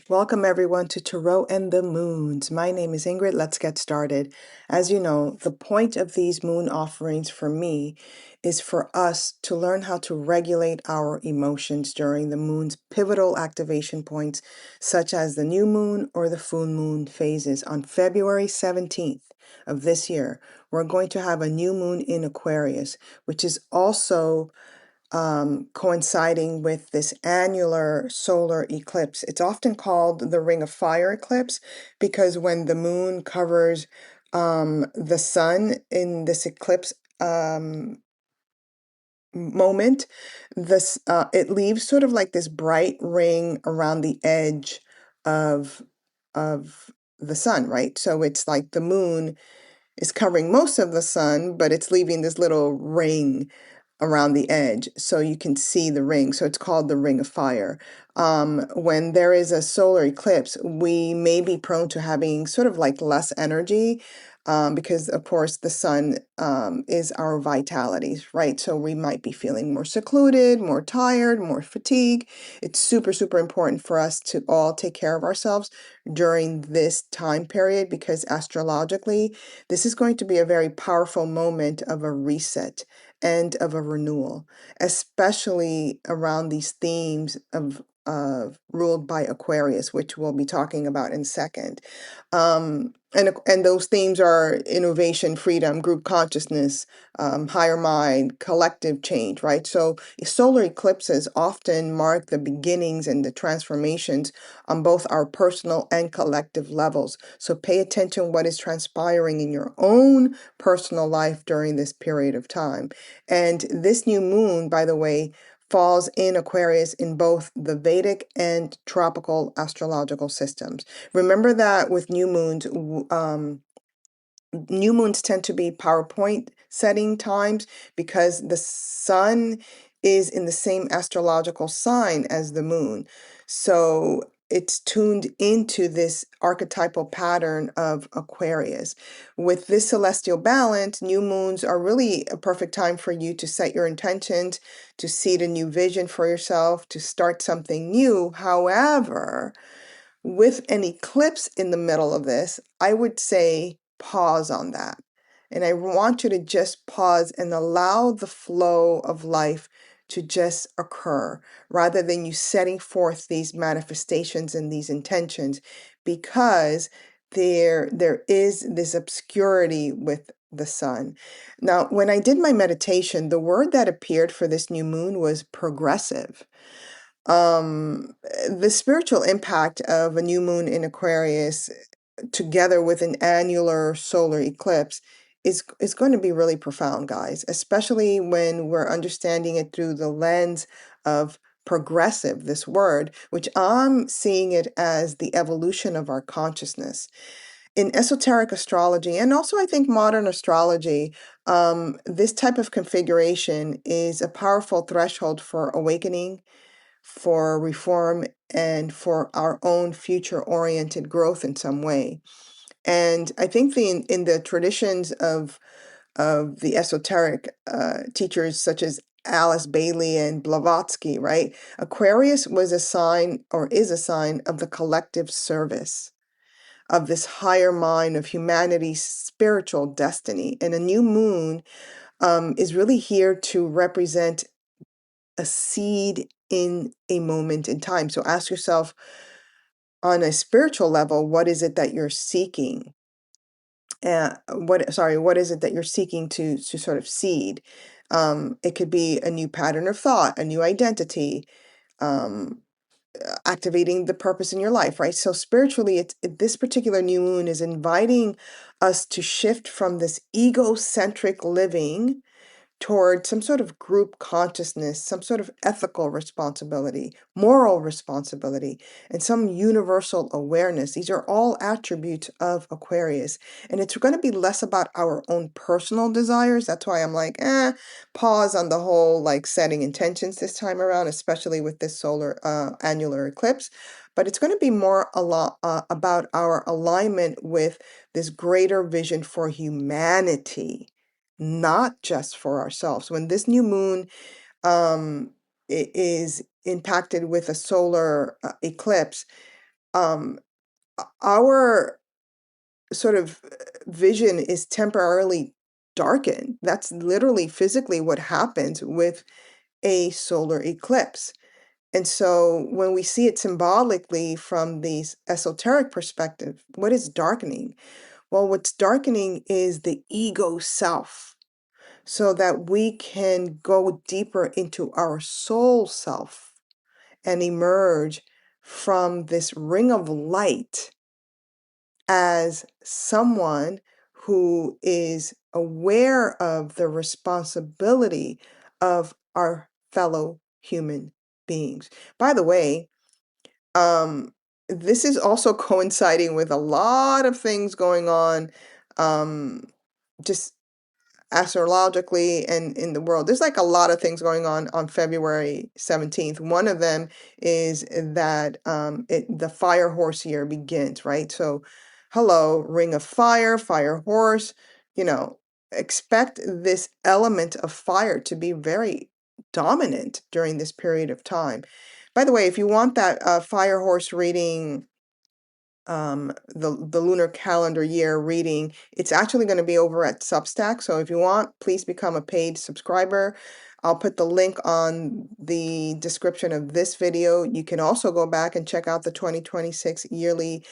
Welcome everyone to Tarot and the Moons. My name is Ingrid. Let's get started. As you know, the point of these moon offerings for me is for us to learn how to regulate our emotions during the moon's pivotal activation points, such as the new moon or the full moon phases. On February 17th of this year, we're going to have a new moon in Aquarius, which is also coinciding with this annular solar eclipse. It's often called the Ring of Fire eclipse because when the moon covers the sun in this eclipse moment, it leaves sort of like this bright ring around the edge of of the sun, right? So it's like the moon is covering most of the sun, but it's leaving this little ring around the edge so you can see the ring. So it's called the Ring of Fire. When there is a solar eclipse, we may be prone to having sort of like less energy. Because of course the sun is our vitalities, right? So we might be feeling more secluded, more tired, more fatigued. It's super, super important for us to all take care of ourselves during this time period because astrologically, this is going to be a very powerful moment of a reset and of a renewal, especially around these themes of ruled by Aquarius, which we'll be talking about in a second. And those themes are innovation, freedom, group consciousness, higher mind, collective change, right? So solar eclipses often mark the beginnings and the transformations on both our personal and collective levels. So pay attention what is transpiring in your own personal life during this period of time. And this new moon, by the way, falls in Aquarius in both the Vedic and tropical astrological systems. Remember that with new moons tend to be PowerPoint setting times because the sun is in the same astrological sign as the moon. So it's tuned into this archetypal pattern of Aquarius. With this celestial balance, new moons are really a perfect time for you to set your intentions, to seed a new vision for yourself, to start something new. However, with an eclipse in the middle of this, I would say pause on that. And I want you to just pause and allow the flow of life to just occur rather than you setting forth these manifestations and these intentions because there is this obscurity with the sun. Now, when I did my meditation, the word that appeared for this new moon was progressive. The spiritual impact of a new moon in Aquarius together with an annular solar eclipse is going to be really profound, guys, especially when we're understanding it through the lens of progressive, this word, which I'm seeing it as the evolution of our consciousness. In esoteric astrology, and also I think modern astrology, this type of configuration is a powerful threshold for awakening, for reform, and for our own future-oriented growth in some way. And I think in the traditions of the esoteric teachers such as Alice Bailey and Blavatsky, right? Aquarius was a sign or is a sign of the collective service of this higher mind of humanity's spiritual destiny. And a new moon is really here to represent a seed in a moment in time. So ask yourself on a spiritual level, what is it that you're seeking? What is it that you're seeking to sort of seed? It could be a new pattern of thought, a new identity, um, activating the purpose in your life, right? So spiritually, this particular new moon is inviting us to shift from this egocentric living toward some sort of group consciousness, some sort of ethical responsibility, moral responsibility, and some universal awareness. These are all attributes of Aquarius. And it's going to be less about our own personal desires. That's why I'm like, pause on the whole like setting intentions this time around, especially with this solar annular eclipse. But it's going to be more about our alignment with this greater vision for humanity, not just for ourselves. When this new moon is impacted with a solar eclipse, um, our sort of vision is temporarily darkened. That's literally physically what happens with a solar eclipse. And so when we see it symbolically from the esoteric perspective, what is darkening? Well, what's darkening is the ego self, so that we can go deeper into our soul self and emerge from this ring of light as someone who is aware of the responsibility of our fellow human beings. By the way, um, this is also coinciding with a lot of things going on, um, just astrologically and in the world. There's like a lot of things going on February 17th. One of them is that the fire horse year begins, right? So, hello, ring of fire, fire horse, you know, expect this element of fire to be very dominant during this period of time. By the way, if you want that fire horse reading, the lunar calendar year reading, it's actually going to be over at Substack. So if you want, please become a paid subscriber. I'll put the link on the description of this video. You can also go back and check out the 2026 yearly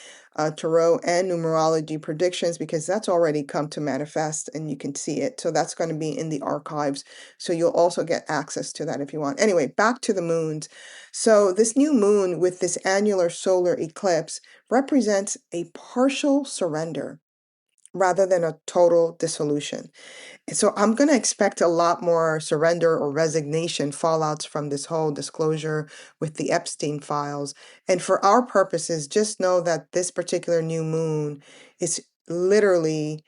tarot and numerology predictions, because that's already come to manifest and you can see it. So that's going to be in the archives. So you'll also get access to that if you want. Anyway, back to the moons. So this new moon with this annular solar eclipse represents a partial surrender rather than a total dissolution. So I'm going to expect a lot more surrender or resignation fallouts from this whole disclosure with the Epstein files. And for our purposes, just know that this particular new moon is literally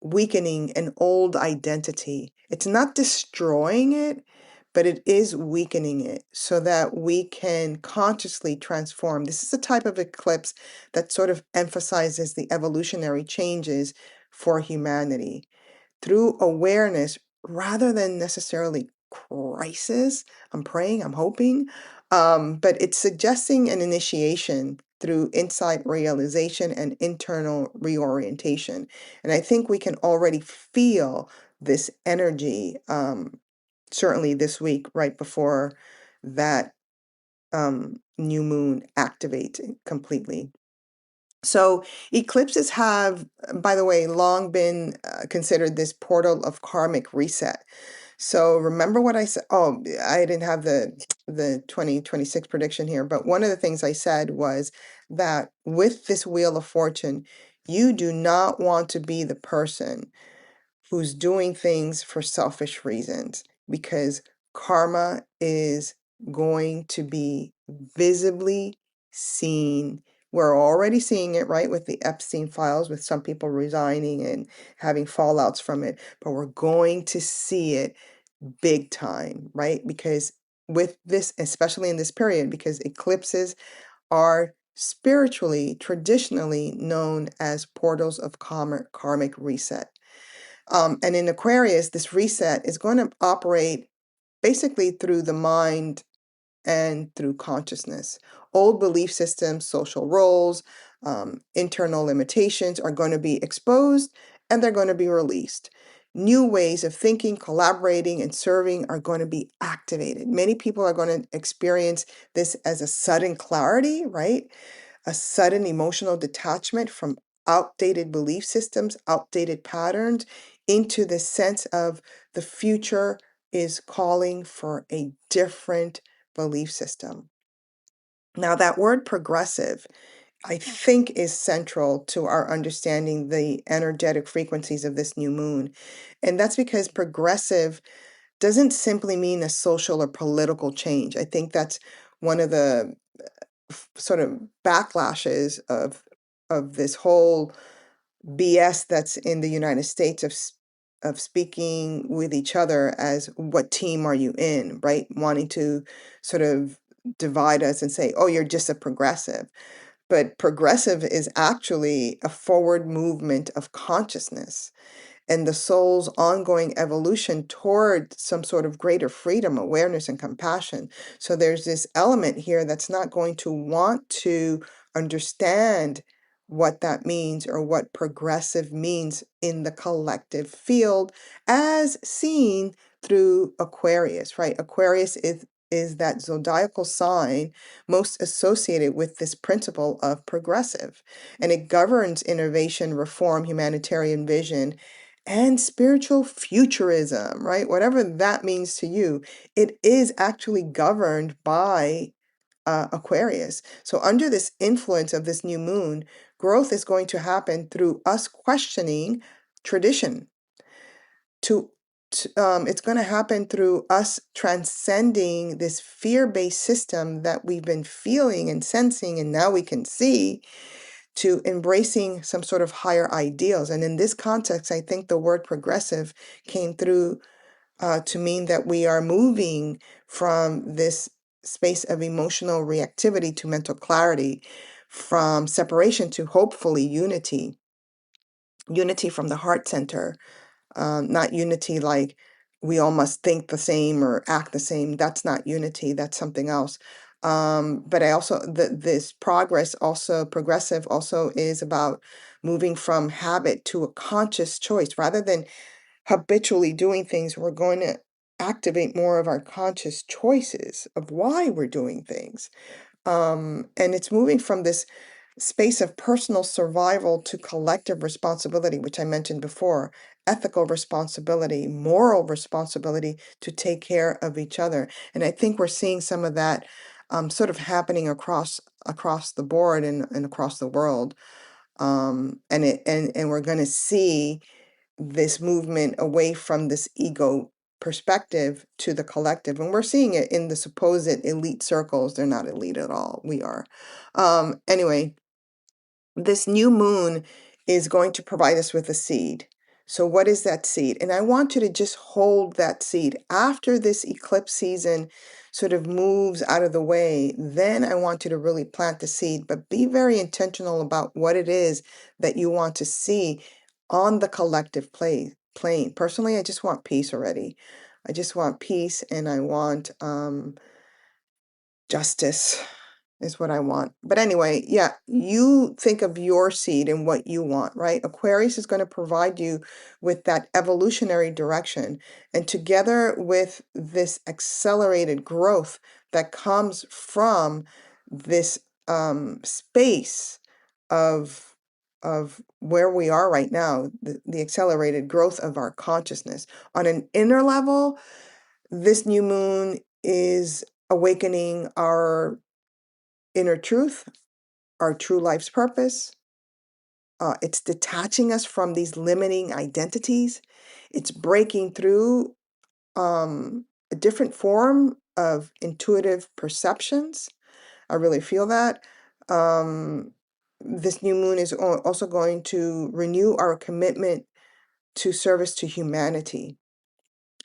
weakening an old identity. It's not destroying it, but it is weakening it so that we can consciously transform. This is a type of eclipse that sort of emphasizes the evolutionary changes for humanity through awareness rather than necessarily crisis. I'm praying, I'm hoping, but it's suggesting an initiation through insight realization and internal reorientation. And I think we can already feel this energy, certainly this week, right before that new moon activates completely. So eclipses have, by the way, long been considered this portal of karmic reset. So remember what I said? Oh, I didn't have the 2026 prediction here, but one of the things I said was that with this Wheel of Fortune, you do not want to be the person who's doing things for selfish reasons, because karma is going to be visibly seen. We're already seeing it, right, with the Epstein files, with some people resigning and having fallouts from it, but we're going to see it big time, right? Because with this, especially in this period, because eclipses are spiritually, traditionally known as portals of karmic reset. And in Aquarius, this reset is going to operate basically through the mind and through consciousness. Old belief systems, social roles, internal limitations are going to be exposed and they're going to be released. New ways of thinking, collaborating, and serving are going to be activated. Many people are going to experience this as a sudden clarity, right? A sudden emotional detachment from outdated belief systems, outdated patterns, into the sense of the future is calling for a different belief system. Now, that word progressive, I think, is central to our understanding the energetic frequencies of this new moon. And that's because progressive doesn't simply mean a social or political change. I think that's one of the sort of backlashes of this whole BS that's in the United States of speaking with each other as what team are you in, right? Wanting to sort of divide us and say, oh, you're just a progressive. But progressive is actually a forward movement of consciousness. and the soul's ongoing evolution toward some sort of greater freedom, awareness, and compassion. So there's this element here that's not going to want to understand what that means or what progressive means in the collective field as seen through Aquarius, right? Aquarius is that zodiacal sign most associated with this principle of progressive, and it governs innovation, reform, humanitarian vision, and spiritual futurism, right? Whatever that means to you, it is actually governed by Aquarius. So, under this influence of this new moon, growth is going to happen through us questioning tradition. It's going to happen through us transcending this fear-based system that we've been feeling and sensing, and now we can see, to embracing some sort of higher ideals. And in this context, I think the word progressive came through to mean that we are moving from this space of emotional reactivity to mental clarity, from separation to hopefully unity, unity from the heart center, not unity like we all must think the same or act the same. That's not unity, that's something else. But I also, this progressive also is about moving from habit to a conscious choice. Rather than habitually doing things, we're going to activate more of our conscious choices of why we're doing things. And it's moving from this space of personal survival to collective responsibility, which I mentioned before, ethical responsibility, moral responsibility to take care of each other. And I think we're seeing some of that sort of happening across the board and across the world. And we're going to see this movement away from this ego perspective to the collective. And we're seeing it in the supposed elite circles. They're not elite at all. We are. Anyway, this new moon is going to provide us with a seed. So what is that seed? And I want you to just hold that seed. After this eclipse season sort of moves out of the way, then I want you to really plant the seed, but be very intentional about what it is that you want to see on the collective plane. Personally, I just want peace already. I just want peace, and I want justice is what I want. But anyway, yeah, you think of your seed and what you want, right? Aquarius is going to provide you with that evolutionary direction. And together with this accelerated growth that comes from this space of where we are right now, the accelerated growth of our consciousness. On an inner level, this new moon is awakening our inner truth, our true life's purpose. It's detaching us from these limiting identities. It's breaking through a different form of intuitive perceptions. I really feel that. This new moon is also going to renew our commitment to service to humanity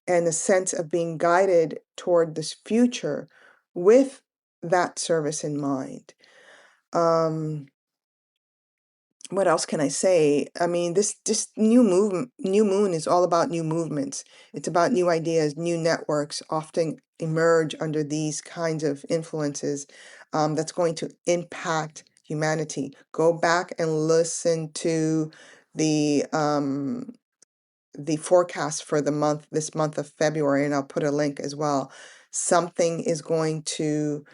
and a sense of being guided toward this future with that service in mind. What else can I say? I mean, this new moon is all about new movements. It's about new ideas, new networks often emerge under these kinds of influences, that's going to impact humanity. Go back and listen to the forecast for this month of February, and I'll put a link as well. Something is going to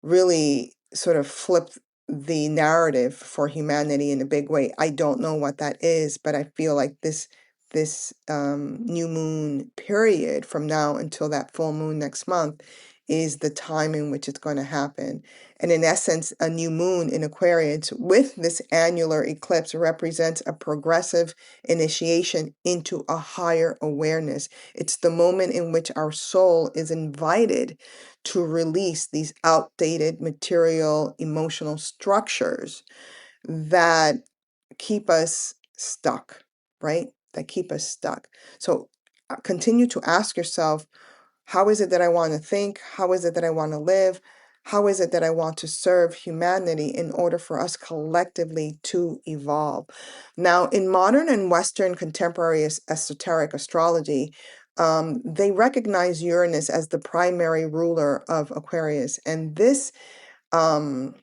really sort of flip the narrative for humanity in a big way. I don't know what that is, but I feel like this new moon period from now until that full moon next month is the time in which it's going to happen. And in essence, a new moon in Aquarius with this annular eclipse represents a progressive initiation into a higher awareness. It's the moment in which our soul is invited to release these outdated material emotional structures that keep us stuck, right? That keep us stuck. So continue to ask yourself, how is it that I want to think? How is it that I want to live? How is it that I want to serve humanity in order for us collectively to evolve? Now, in modern and Western contemporary esoteric astrology, they recognize Uranus as the primary ruler of Aquarius. And this um,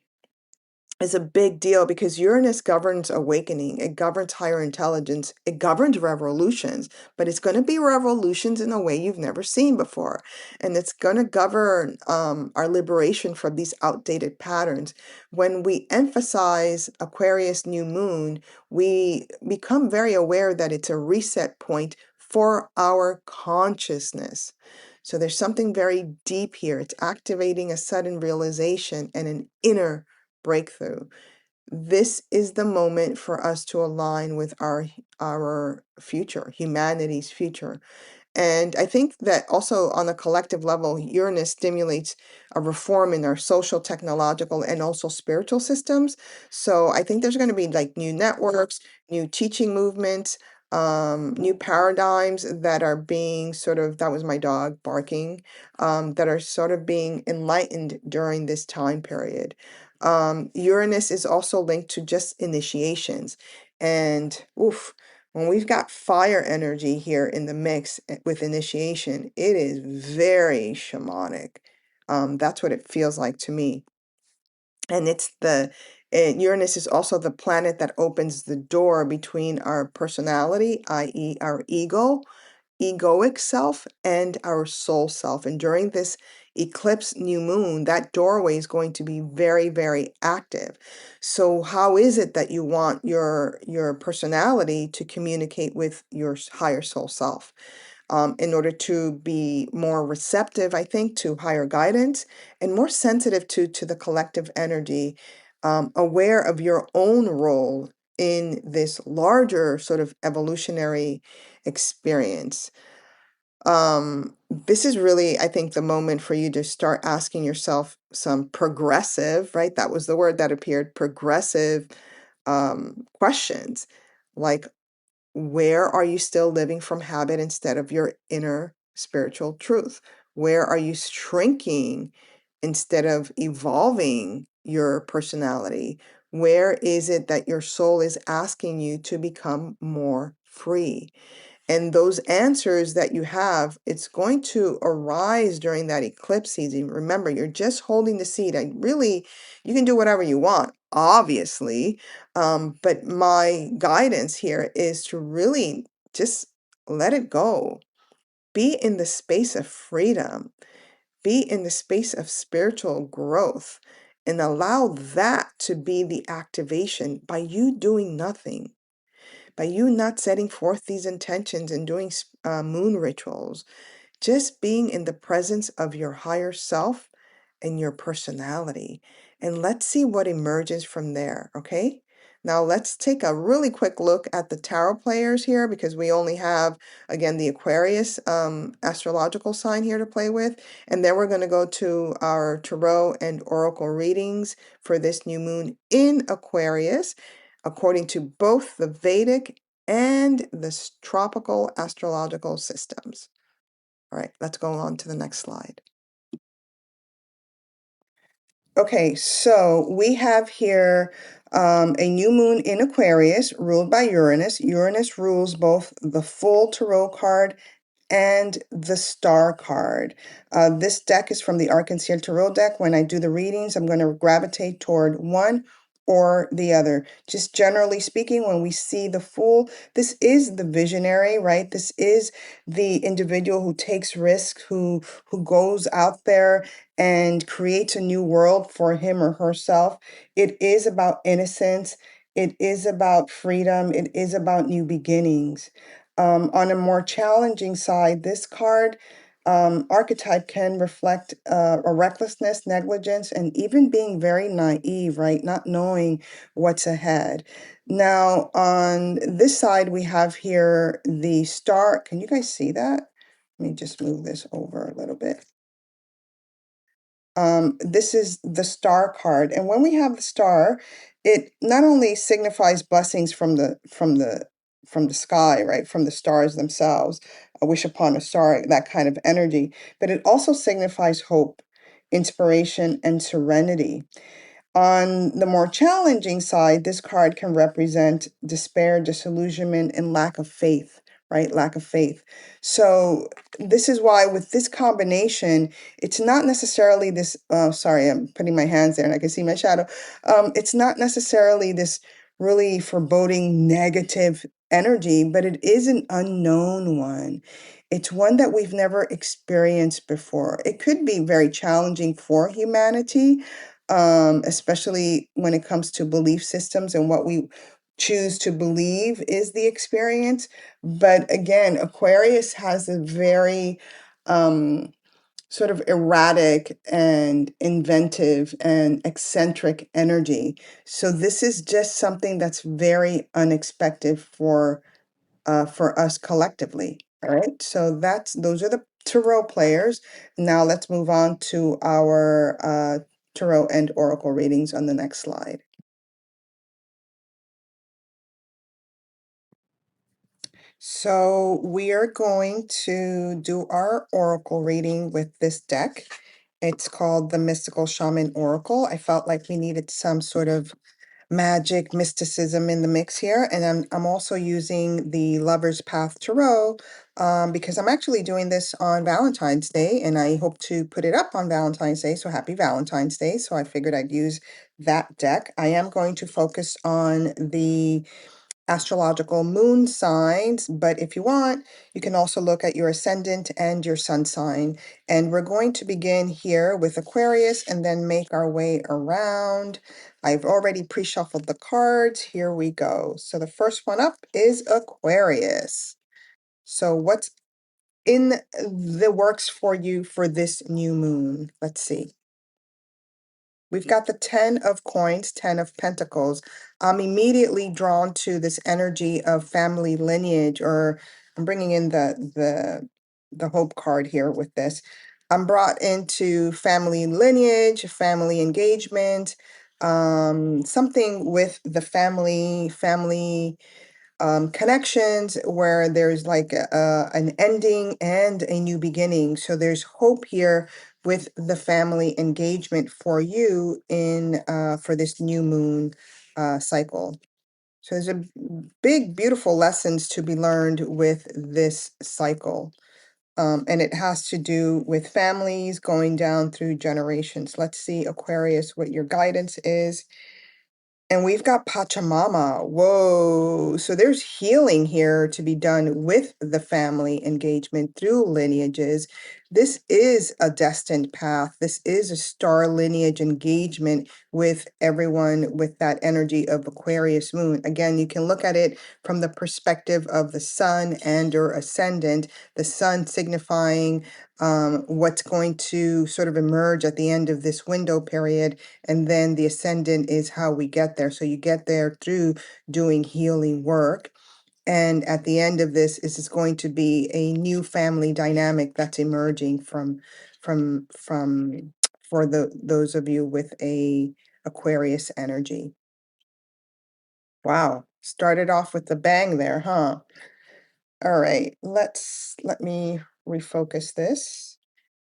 is a big deal because Uranus governs awakening, it governs higher intelligence, it governs revolutions, but it's going to be revolutions in a way you've never seen before. And it's going to govern our liberation from these outdated patterns. When we emphasize Aquarius new moon, we become very aware that it's a reset point for our consciousness. So there's something very deep here. It's activating a sudden realization and an inner breakthrough. This is the moment for us to align with our future, humanity's future. And I think that also on a collective level, Uranus stimulates a reform in our social, technological, and also spiritual systems. So I think there's going to be like new networks, new teaching movements, new paradigms that are being sort of, that was my dog barking, that are sort of being enlightened during this time period. Uranus is also linked to just initiations. And oof, when we've got fire energy here in the mix with initiation, it is very shamanic. That's what it feels like to me. And Uranus is also the planet that opens the door between our personality, i.e., our egoic self, and our soul self. And during this eclipse new moon, that doorway is going to be very, very active. So how is it that you want your personality to communicate with your higher soul self? In order to be more receptive, I think, to higher guidance and more sensitive to the collective energy, aware of your own role in this larger sort of evolutionary experience. This is really, I think, the moment for you to start asking yourself some progressive, right? That was the word that appeared, progressive questions. Like, where are you still living from habit instead of your inner spiritual truth? Where are you shrinking instead of evolving your personality? Where is it that your soul is asking you to become more free? And those answers that you have, it's going to arise during that eclipse season. Remember, you're just holding the seed. You can do whatever you want, obviously. But my guidance here is to really just let it go. Be in the space of freedom. Be in the space of spiritual growth. And allow that to be the activation by you doing nothing, by you not setting forth these intentions and doing moon rituals, just being in the presence of your higher self and your personality. And let's see what emerges from there, okay? Now let's take a really quick look at the tarot players here because we only have, again, the Aquarius astrological sign here to play with. And then we're going to go to our tarot and oracle readings for this new moon in Aquarius, according to both the Vedic and the tropical astrological systems. All right, let's go on to the next slide. Okay, so we have here a new moon in Aquarius ruled by Uranus. Uranus rules both the full tarot card and the star card. This deck is from the Arc-en-Ciel Tarot deck. When I do the readings, I'm going to gravitate toward one or the other. Just generally speaking, when we see the Fool, this is the visionary, right? This is the individual who takes risks, who goes out there and creates a new world for him or herself. It is about innocence. It is about freedom. It is about new beginnings. On a more challenging side, this card archetype can reflect a recklessness, negligence, and even being very naive, right? Not knowing what's ahead. Now, on this side, we have here the star. Can you guys see that? Let me just move this over a little bit. This is the star card. And when we have the star, it not only signifies blessings from the sky, right? From the stars themselves, a wish upon a star, that kind of energy, but it also signifies hope. inspiration, and serenity. On the more challenging side, this card can represent despair, disillusionment, and lack of faith, right? Lack of faith. So, this is why with this combination, it's not necessarily this. Sorry, I'm putting my hands there and I can see my shadow. It's not necessarily this really foreboding negative energy, but it is an unknown one. It's one that we've never experienced before. It could be very challenging for humanity, especially when it comes to belief systems and what we choose to believe is the experience. But again, Aquarius has a very um, sort of erratic and inventive and eccentric energy. So this is just something that's very unexpected for us collectively. All right. So those are the tarot players. Now let's move on to our tarot and oracle readings on the next slide. So we are going to do our oracle reading with this deck. It's called the Mystical Shaman Oracle. I felt like we needed some sort of magic mysticism in the mix here, and I'm also using the Lover's Path Tarot because I'm actually doing this on Valentine's Day, and I hope to put it up on Valentine's Day. So happy Valentine's Day! So I figured I'd use that deck. I am going to focus on the astrological moon signs, but if you want, you can also look at your ascendant and your sun sign. And we're going to begin here with Aquarius and then make our way around. I've already pre-shuffled the cards. Here we go. So the first one up is Aquarius. So what's in the works for you for this new moon? Let's see. We've got the 10 of coins, 10 of pentacles. I'm immediately drawn to this energy of family lineage, or I'm bringing in the hope card here with this. I'm brought into family lineage, family engagement, something with the family connections where there's like an ending and a new beginning. So there's hope here with the family engagement for you in for this new moon cycle. So there's a big, beautiful lessons to be learned with this cycle. And it has to do with families going down through generations. Let's see, Aquarius, what your guidance is. And we've got Pachamama. Whoa. So there's healing here to be done with the family engagement through lineages. This is a destined path. This is a star lineage engagement with everyone with that energy of Aquarius moon. Again, you can look at it from the perspective of the sun and or ascendant, the sun signifying what's going to sort of emerge at the end of this window period, and then the ascendant is how we get there. So you get there through doing healing work. And at the end of this is going to be a new family dynamic that's emerging from for those of you with a Aquarius energy. Wow. Started off with the bang there, huh? All right. Let me refocus this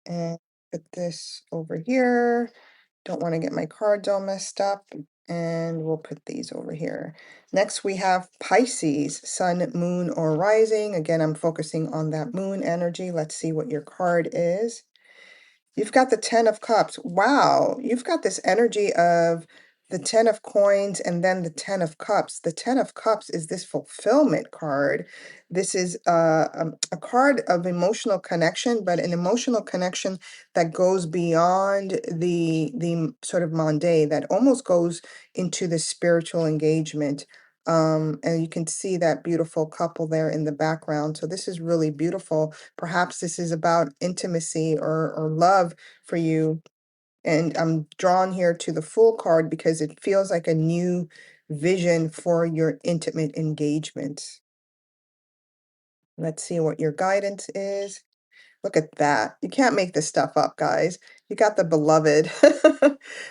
and put this over here. Don't want to get my cards all messed up. And we'll put these over here. Next, we have Pisces, sun, moon, or rising. Again, I'm focusing on that moon energy. Let's see what your card is. You've got the 10 of cups. Wow, you've got this energy of the 10 of coins and then the 10 of cups. The 10 of cups is this fulfillment card. This is a card of emotional connection, but an emotional connection that goes beyond the sort of mundane, that almost goes into the spiritual engagement. And you can see that beautiful couple there in the background. So this is really beautiful. Perhaps this is about intimacy or love for you. And I'm drawn here to the Fool card because it feels like a new vision for your intimate engagement. Let's see what your guidance is. Look at that. You can't make this stuff up, guys. You got the beloved.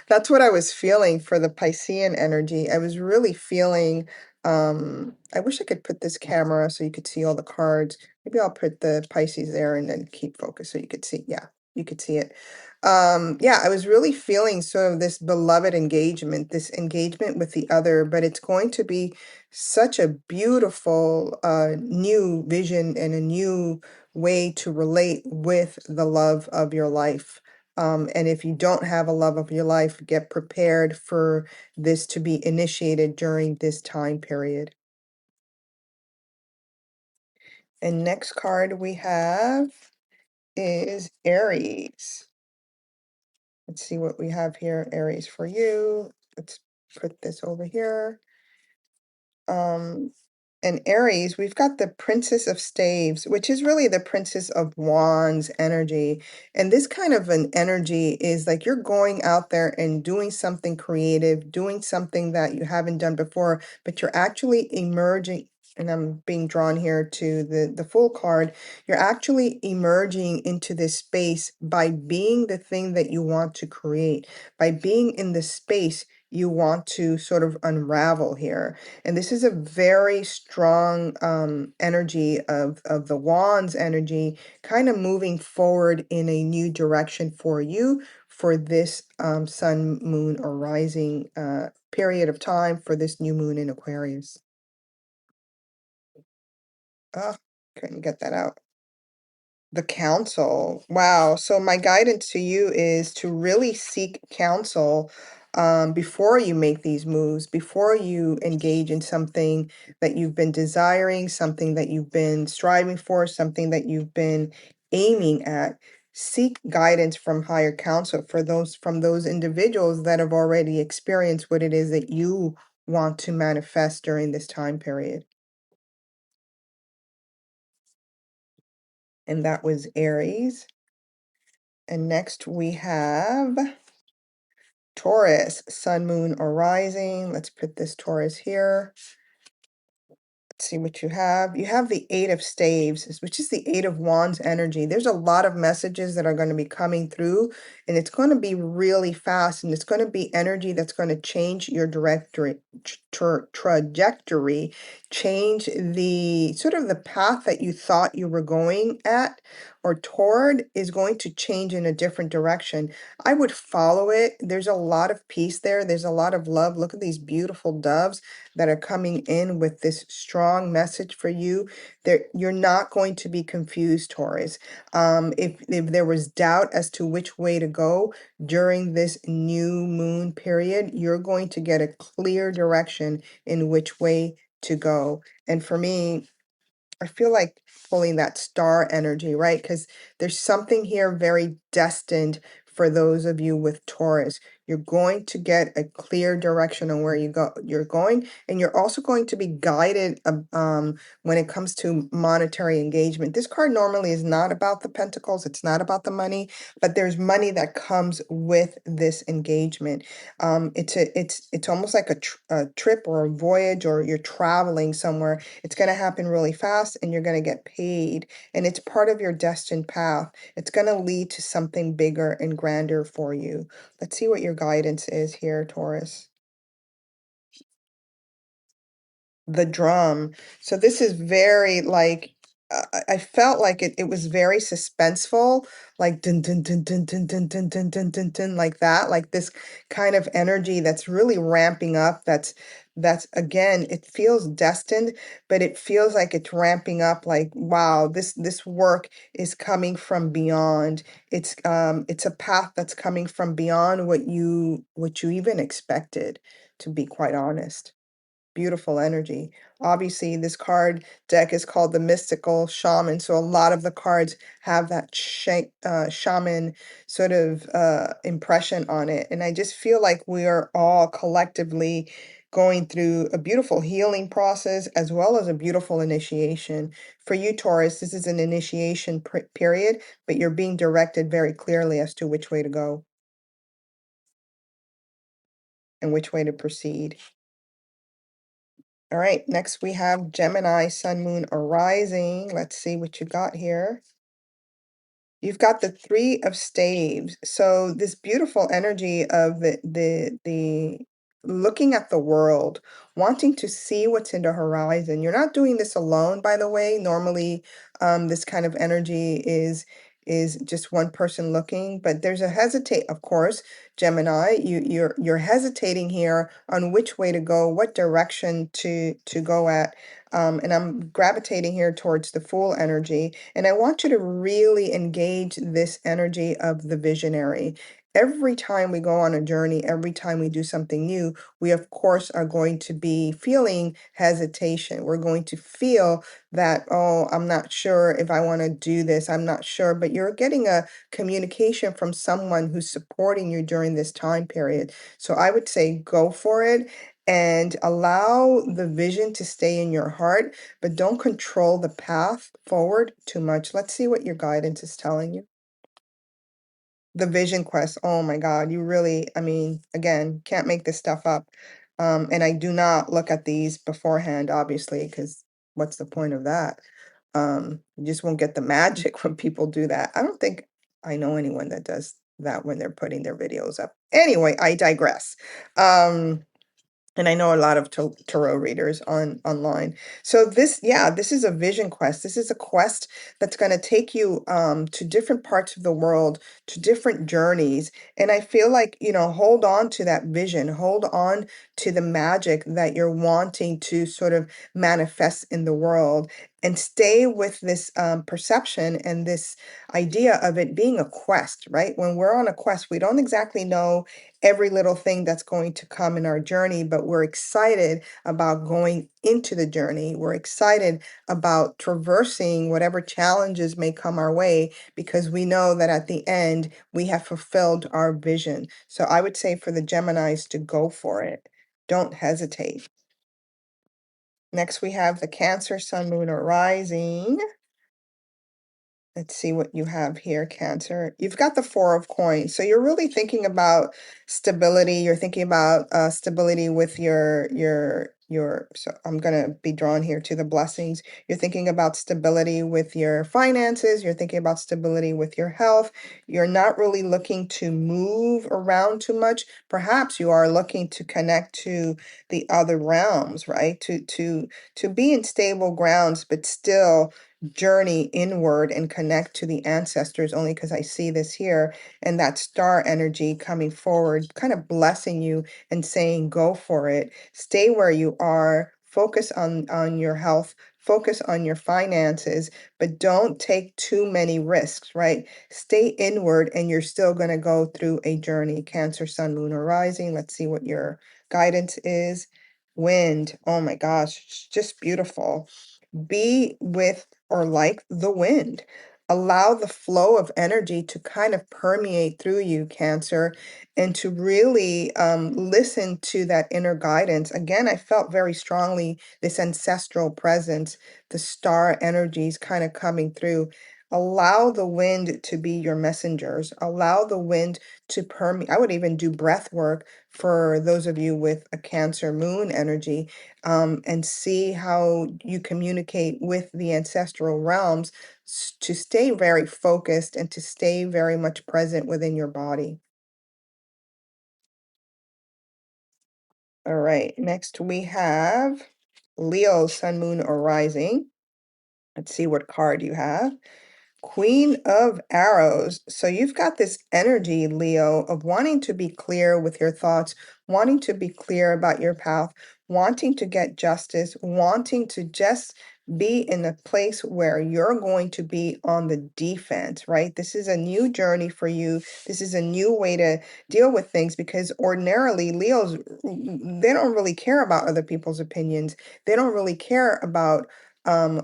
That's what I was feeling for the Piscean energy. I was really feeling, I wish I could put this camera so you could see all the cards. Maybe I'll put the Pisces there and then keep focus so you could see. Yeah, you could see it. Yeah, I was really feeling sort of this beloved engagement, this engagement with the other, but it's going to be such a beautiful new vision and a new way to relate with the love of your life. And if you don't have a love of your life, get prepared for this to be initiated during this time period. And next card we have is Aries. Let's see what we have here, Aries, for you. Let's put this over here. Um, and Aries, we've got the Princess of Staves, which is really the Princess of Wands energy. And this kind of an energy is like you're going out there and doing something creative, doing something that you haven't done before, but you're actually emerging. And I'm being drawn here to the full card. You're actually emerging into this space by being the thing that you want to create, by being in the space you want to sort of unravel here. And this is a very strong energy of the wands energy, kind of moving forward in a new direction for you for this sun, moon, or rising period of time for this new moon in Aquarius. Oh, couldn't get that out. The counsel. Wow. So my guidance to you is to really seek counsel before you make these moves, before you engage in something that you've been desiring, something that you've been striving for, something that you've been aiming at. Seek guidance from higher counsel for those from those individuals that have already experienced what it is that you want to manifest during this time period. And that was Aries. And next we have Taurus, sun, moon, or rising. Let's put this Taurus here. Let's see what you have. You have the Eight of Staves, which is the Eight of Wands energy. There's a lot of messages that are going to be coming through, and it's going to be really fast, and it's going to be energy that's going to change your trajectory, change the sort of the path that you thought you were going at or toward is going to change in a different direction. I would follow it. There's a lot of peace there. There's a lot of love. Look at these beautiful doves that are coming in with this strong message for you. There, you're not going to be confused, Taurus. If there was doubt as to which way to go during this new moon period, you're going to get a clear direction in which way to go. And for me, I feel like pulling that star energy, right? Because there's something here very destined for those of you with Taurus. You're going to get a clear direction on where you're going, and you're also going to be guided when it comes to monetary engagement. This card normally is not about the pentacles, it's not about the money, but there's money that comes with this engagement. It's almost like a trip or a voyage, or you're traveling somewhere. It's going to happen really fast and you're going to get paid. And it's part of your destined path. It's going to lead to something bigger and grander for you. Let's see what your guidance is here, Taurus. The drum. So this is very like I felt like it was very suspenseful, like dun dun dun dun dun dun dun dun dun dun dun like that, like this kind of energy that's really ramping up. That's again, it feels destined, but it feels like it's ramping up like wow, this work is coming from beyond. It's a path that's coming from beyond what you even expected, to be quite honest. Beautiful energy. Obviously, this card deck is called the Mystical Shaman, so a lot of the cards have that shaman sort of impression on it. And I just feel like we are all collectively going through a beautiful healing process as well as a beautiful initiation. For you, Taurus, this is an initiation period, but you're being directed very clearly as to which way to go and which way to proceed. All right, next we have Gemini, Sun, Moon, or Rising. Let's see what you got here. You've got the Three of Staves. So this beautiful energy of the looking at the world, wanting to see what's in the horizon. You're not doing this alone, by the way. Normally, this kind of energy is just one person looking, but there's a hesitate, of course, Gemini, you're hesitating here on which way to go, what direction to go at. And I'm gravitating here towards the Fool energy, and I want you to really engage this energy of the visionary. Every time we go on a journey, every time we do something new, we of course are going to be feeling hesitation. We're going to feel that, oh, I'm not sure if I want to do this. I'm not sure, but you're getting a communication from someone who's supporting you during this time period. So I would say go for it and allow the vision to stay in your heart, but don't control the path forward too much. Let's see what your guidance is telling you. The vision quest. Oh my God, you really, I mean, again, can't make this stuff up. And I do not look at these beforehand, obviously, because what's the point of that? You just won't get the magic when people do that. I don't think I know anyone that does that when they're putting their videos up. Anyway, I digress. Um, and I know a lot of tarot readers online. So this, yeah, this is a vision quest. This is a quest that's going to take you to different parts of the world, to different journeys. And I feel like, hold on to that vision, hold on to the magic that you're wanting to sort of manifest in the world, and stay with this perception and this idea of it being a quest, right? When we're on a quest, we don't exactly know every little thing that's going to come in our journey, but we're excited about going into the journey. We're excited about traversing whatever challenges may come our way because we know that at the end we have fulfilled our vision. So I would say for the Geminis to go for it. Don't hesitate. Next, we have the Cancer, Sun, Moon, or Rising. Let's see what you have here, Cancer. You've got the Four of Coins. So you're really thinking about stability. You're thinking about stability with so I'm gonna be drawn here to the blessings. You're thinking about stability with your finances. You're thinking about stability with your health. You're not really looking to move around too much. Perhaps you are looking to connect to the other realms, right? To be in stable grounds, but still journey inward and connect to the ancestors, only because I see this here and that star energy coming forward, kind of blessing you and saying, go for it. Stay where you are, focus on your health, focus on your finances, but don't take too many risks, right? Stay inward and you're still going to go through a journey. Cancer, Sun, Moon, or Rising. Let's see what your guidance is. Wind. Oh my gosh, it's just beautiful. Be with or like the wind. Allow the flow of energy to kind of permeate through you, Cancer, and to really listen to that inner guidance. Again, I felt very strongly this ancestral presence, the star energies kind of coming through. Allow the wind to be your messengers. Allow the wind to permeate. I would even do breath work for those of you with a Cancer moon energy, and see how you communicate with the ancestral realms to stay very focused and to stay very much present within your body. All right, next we have Leo, Sun, Moon, or Rising. Let's see what card you have. Queen of Arrows. So you've got this energy, Leo, of wanting to be clear with your thoughts, wanting to be clear about your path, wanting to get justice, wanting to just be in a place where you're going to be on the defense, right? This is a new journey for you. This is a new way to deal with things because ordinarily Leos, they don't really care about other people's opinions. They don't really care about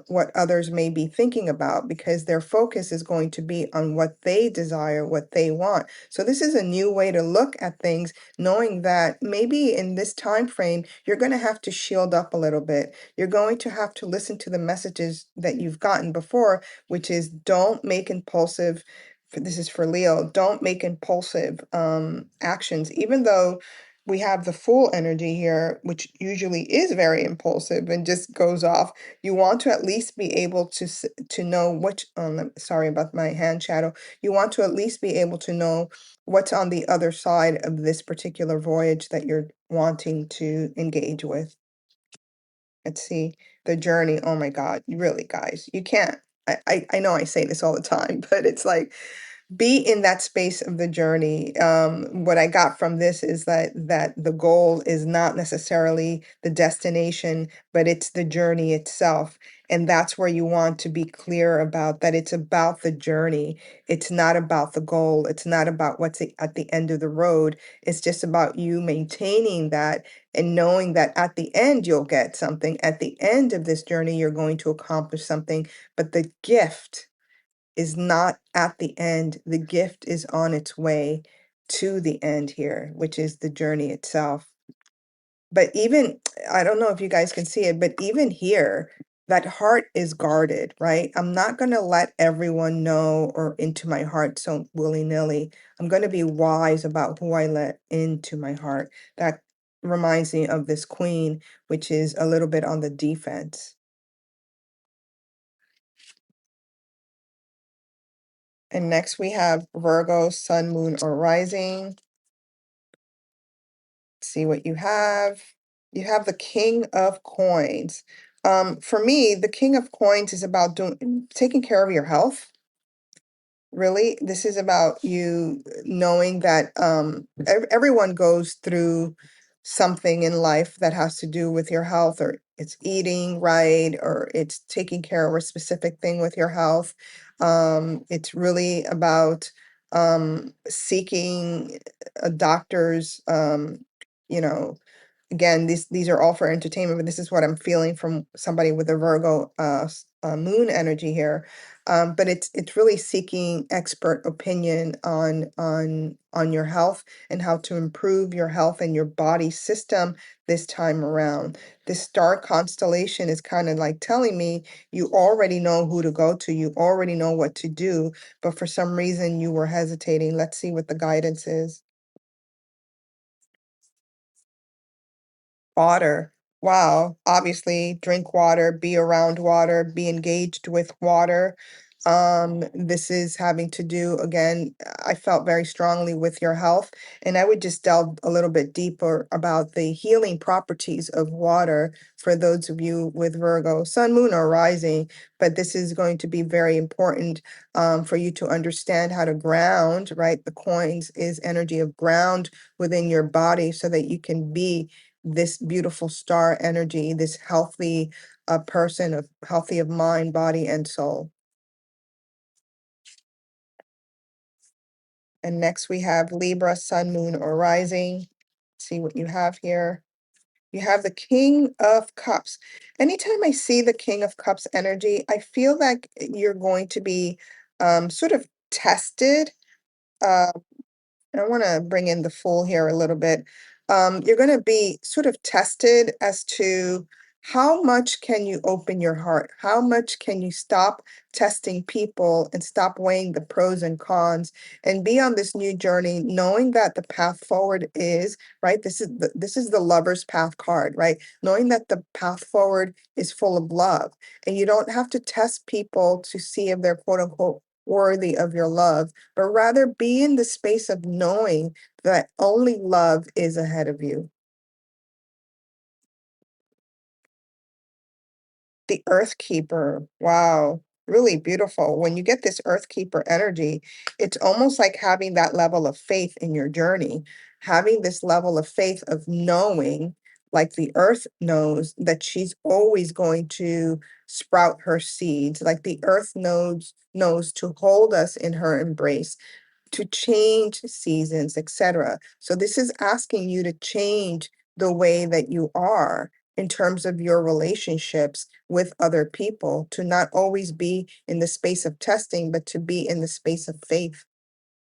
what others may be thinking about because their focus is going to be on what they desire, what they want. So this is a new way to look at things, knowing that maybe in this time frame, you're going to have to shield up a little bit. You're going to have to listen to the messages that you've gotten before, which is don't make impulsive. This is for Leo. Don't make impulsive actions, even though we have the Fool energy here, which usually is very impulsive and just goes off. You want to at least be able to know which, sorry about my hand shadow. You want to at least be able to know what's on the other side of this particular voyage that you're wanting to engage with. Let's see, the journey. Oh my God, really, guys, you can't. I know I say this all the time, but it's like be in that space of the journey. What I got from this is that the goal is not necessarily the destination, but it's the journey itself. And that's where you want to be clear about that it's about the journey. It's not about the goal. It's not about what's at the end of the road. It's just about you maintaining that and knowing that at the end you'll get something. At the end of this journey, you're going to accomplish something. But the gift is not at the end. The gift is on its way to the end here, which is the journey itself. But even, I don't know if you guys can see it, but even here, that heart is guarded, right? I'm not going to let everyone know or into my heart so willy-nilly. I'm going to be wise about who I let into my heart. That reminds me of this queen, which is a little bit on the defense. And next we have Virgo, Sun, Moon, or Rising. See what you have. You have the King of Coins. For me, the King of Coins is about taking care of your health. Really, this is about you knowing that everyone goes through something in life that has to do with your health, or it's eating right, or it's taking care of a specific thing with your health. It's really about seeking a doctor's, you know, again, these are all for entertainment, but this is what I'm feeling from somebody with a Virgo moon energy here. But it's really seeking expert opinion on your health and how to improve your health and your body system this time around. This star constellation is kind of like telling me you already know who to go to, you already know what to do, but for some reason you were hesitating. Let's see what the guidance is. Water. Wow. Obviously, drink water, be around water, be engaged with water. This is having to do, again, I felt very strongly with your health, and I would just delve a little bit deeper about the healing properties of water for those of you with Virgo, Sun, Moon, or Rising. But this is going to be very important for you to understand how to ground, right? The coins is energy of ground within your body so that you can be this beautiful star energy, this healthy person of healthy of mind, body, and soul. And next we have Libra, Sun, Moon, or Rising. See what you have here. You have the King of Cups. Anytime I see the King of Cups energy, I feel like you're going to be sort of tested. Uh, I want to bring in the Fool here a little bit. You're going to be sort of tested as to how much can you open your heart? How much can you stop testing people and stop weighing the pros and cons and be on this new journey, knowing that the path forward is right. This is the lover's path card, right? Knowing that the path forward is full of love, and you don't have to test people to see if they're quote unquote worthy of your love, but rather be in the space of knowing that only love is ahead of you. The Earth Keeper. Wow. Really beautiful. When you get this Earth Keeper energy, it's almost like having that level of faith in your journey, having this level of faith of knowing, like the earth knows, that she's always going to sprout her seeds, like the earth knows to hold us in her embrace, to change seasons, etc. So this is asking you to change the way that you are in terms of your relationships with other people, to not always be in the space of testing, but to be in the space of faith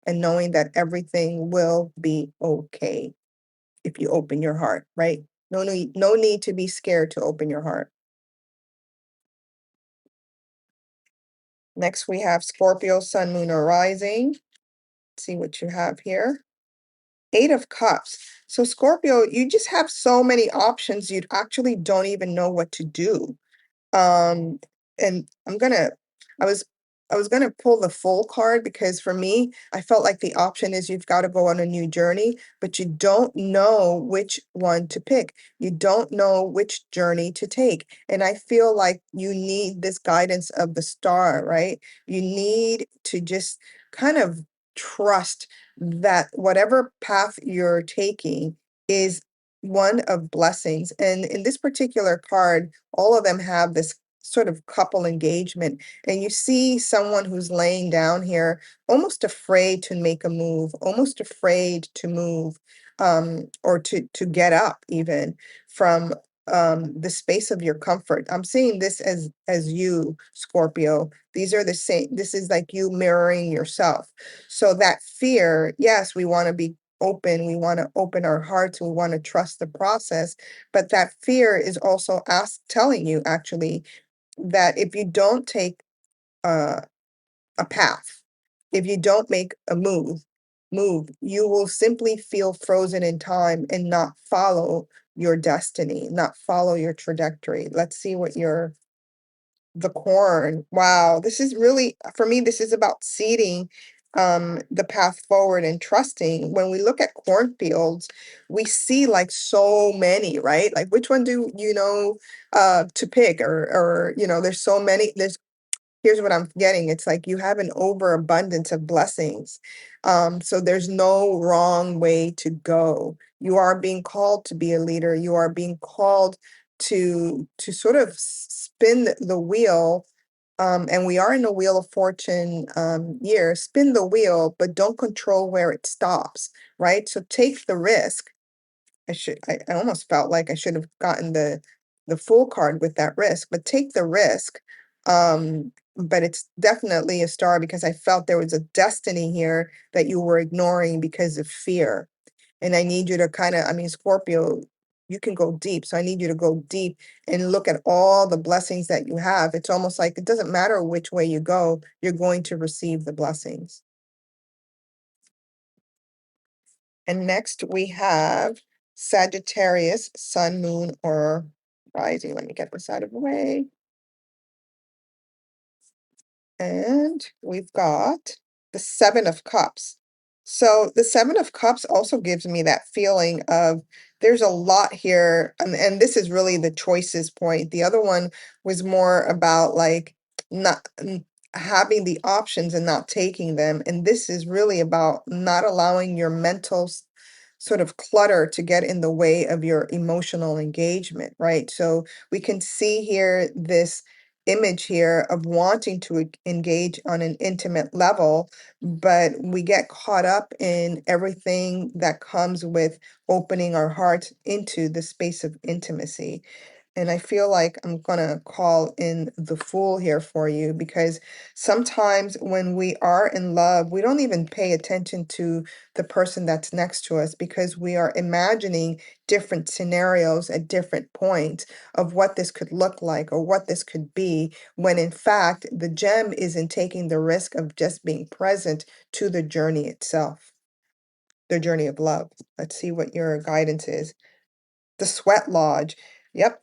and knowing that everything will be okay if you open your heart, right? No need to be scared to open your heart. Next, we have Scorpio, Sun, Moon, or Rising. See what you have here. Eight of Cups. So Scorpio, you just have so many options, you actually don't even know what to do. Um, and I was I was gonna pull the full card because for me, I felt like the option is you've got to go on a new journey, but you don't know which one to pick. You don't know which journey to take. And I feel like you need this guidance of the star, right? You need to just kind of trust that whatever path you're taking is one of blessings. And in this particular card, all of them have this sort of couple engagement. And you see someone who's laying down here, almost afraid to make a move, almost afraid to move, or to get up even from the space of your comfort. I'm seeing this as you, Scorpio. These are the same. This is like you mirroring yourself. So that fear, yes, we want to be open. We want to open our hearts. We want to trust the process. But that fear is also telling you actually that if you don't take uh, a path, if you don't make a move, you will simply feel frozen in time and not follow your destiny, not follow your trajectory. Let's see what the corn. Wow, this is really, for me, this is about seeding the path forward and trusting. When we look at cornfields, we see like so many, right? Like which one do you know to pick, or there's so many. Here's what I'm getting. It's like you have an overabundance of blessings. So there's no wrong way to go. You are being called to be a leader. You are being called to sort of spin the wheel. And we are in the Wheel of Fortune year. Spin the wheel, but don't control where it stops, right? So take the risk. I almost felt like I should have gotten the full card with that risk, but take the risk. But it's definitely a star because I felt there was a destiny here that you were ignoring because of fear. And I need you to kind of, I mean, Scorpio, you can go deep. So I need you to go deep and look at all the blessings that you have. It's almost like it doesn't matter which way you go, you're going to receive the blessings. And next we have Sagittarius, Sun, Moon, or Rising. Let me get this out of the way. And we've got the Seven of Cups. So the Seven of Cups also gives me that feeling of there's a lot here. And this is really the choices point. The other one was more about like not having the options and not taking them. And this is really about not allowing your mental sort of clutter to get in the way of your emotional engagement, right? So we can see here this image here of wanting to engage on an intimate level, but we get caught up in everything that comes with opening our hearts into the space of intimacy. And I feel like I'm gonna call in the Fool here for you because sometimes when we are in love, we don't even pay attention to the person that's next to us because we are imagining different scenarios at different points of what this could look like or what this could be, when in fact, the gem is in taking the risk of just being present to the journey itself, the journey of love. Let's see what your guidance is. The Sweat Lodge. Yep,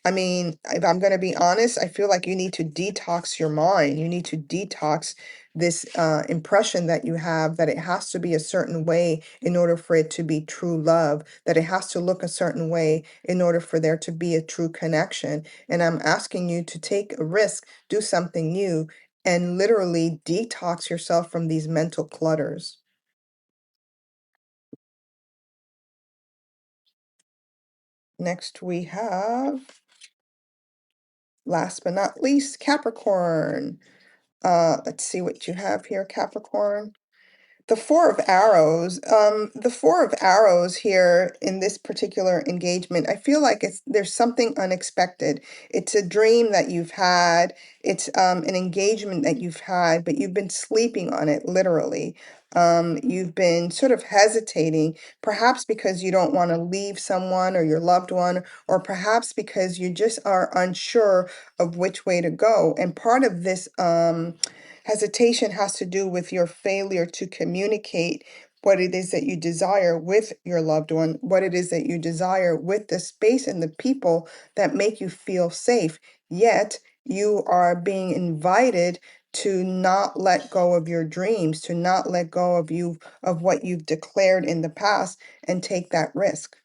I mean, if I'm going to be honest, I feel like you need to detox your mind. You need to detox this impression that you have that it has to be a certain way in order for it to be true love, that it has to look a certain way in order for there to be a true connection. And I'm asking you to take a risk, do something new, and literally detox yourself from these mental clutters. Next, we have, last but not least, Capricorn. Let's see what you have here, Capricorn. The Four of Arrows. The Four of Arrows here in this particular engagement, I feel like there's something unexpected. It's a dream that you've had. It's an engagement that you've had, but you've been sleeping on it, literally. You've been sort of hesitating, perhaps because you don't want to leave someone or your loved one, or perhaps because you just are unsure of which way to go. And part of this hesitation has to do with your failure to communicate what it is that you desire with your loved one, what it is that you desire with the space and the people that make you feel safe. Yet you are being invited to not let go of your dreams, to not let go of of what you've declared in the past and take that risk.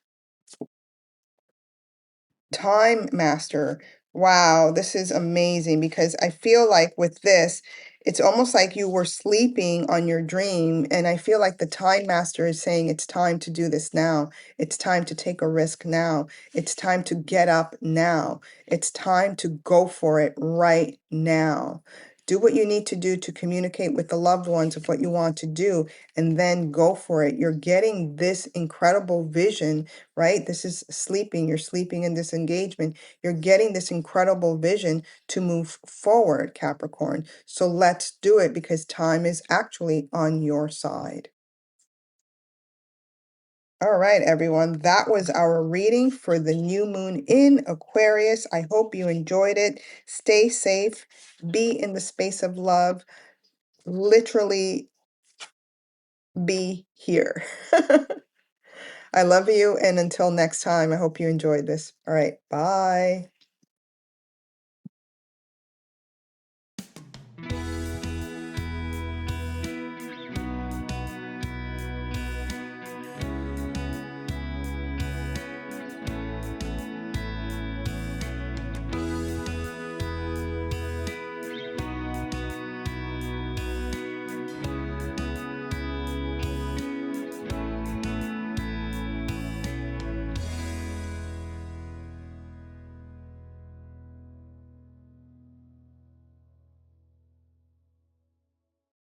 Time Master. Wow, this is amazing because I feel like with this, it's almost like you were sleeping on your dream. And I feel like the Time Master is saying it's time to do this now. It's time to take a risk now. It's time to get up now. It's time to go for it right now. Do what you need to do to communicate with the loved ones of what you want to do, and then go for it. You're getting this incredible vision, right? This is sleeping. You're sleeping in this engagement. You're getting this incredible vision to move forward, Capricorn. So let's do it because time is actually on your side. All right, everyone. That was our reading for the new moon in Aquarius. I hope you enjoyed it. Stay safe. Be in the space of love. Literally be here. I love you. And until next time, I hope you enjoyed this. All right. Bye.